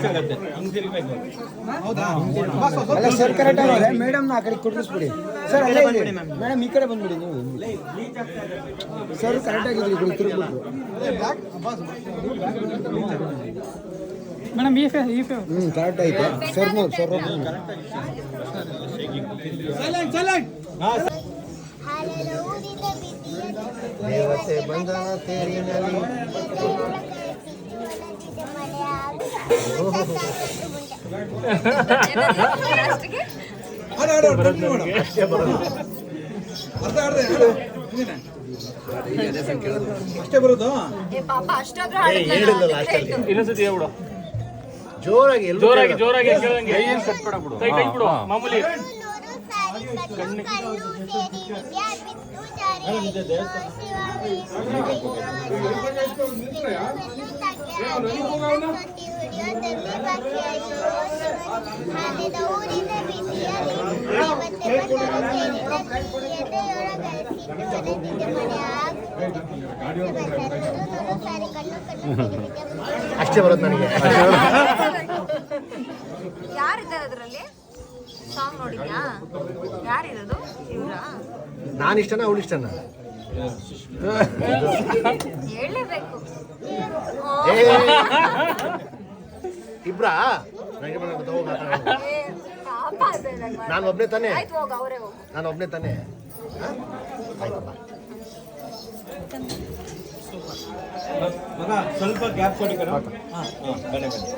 ಆಗುತ್ತೆ ಹಿಂಗೆ ತಿರುಗಬೇಕು. ಅಲ್ಲ ಸರ್ ಕರೆಕ್ಟ್ ಆಗಿದೆ ಮೇಡಮ್ನ ಆ ಕಡೆ ಕುಡಿಸ್ಬಿಡಿ ಸರ್. ಅಲ್ಲೇ ಇದೆ ಮೇಡಮ್ ಈ ಕಡೆ ಬಂದ್ಬಿಡಿ ನೀವು ಸರ್. ಕರೆಕ್ಟ್ ಆಗಿದ್ರಿ ಈ ತಿರುಗ್ಬಿಟ್ರು ಮೇಡಮ್ ಈ ಕರೆಕ್ಟ್ ಆಯ್ತು ಸರ್. ನೋಡಿ ಸರ್ ದೇವತೆ ಬಂಧನ ತೇರಿನಲ್ಲಿ ಅಷ್ಟೇ ಬರೋದು. ಇನ್ನೊಂದ್ಸತಿ ಹೇಳ್ಬಿಡು ಜೋರಾಗಿ ಜೋರಾಗಿ ಜೋರಾಗಿ ಕೇಳಂಗೆ ಏನು ಕಟ್ಬೇಡ ಬಿಡು. ಕೈ ಕೈ ಬಿಡು ಮಾಮೂಲಿ. ಅಷ್ಟೇ ಬರೋದು ನನಗೆ. ಯಾರಿದ್ದಾರೆ ಅದರಲ್ಲಿ? ಸಾಂಗ್ ನೋಡಿದ್ಯಾ? ಯಾರಿರೋದು? ಇವ್ರಾ? ನಾನು ಇಷ್ಟನಾ ಅವಳು ಇಷ್ಟನಾ? ಹೇಳಲೇಬೇಕು. ಇಬ್ರಾ? ನಾನು ಒಬ್ಬನೇ ತಾನೆ. ಆಯ್ತು ಹೋಗ, ಅವರೇ ಹೋಗು. ನಾನು ಒಬ್ಬನೇ ತಾನೆ. ಮಗ ಸ್ವಲ್ಪ ಗ್ಯಾಪ್ ಕೊಡಿ ಕಣ. ಹಾಂ ಬನ್ನಿ ಬನ್ನಿ.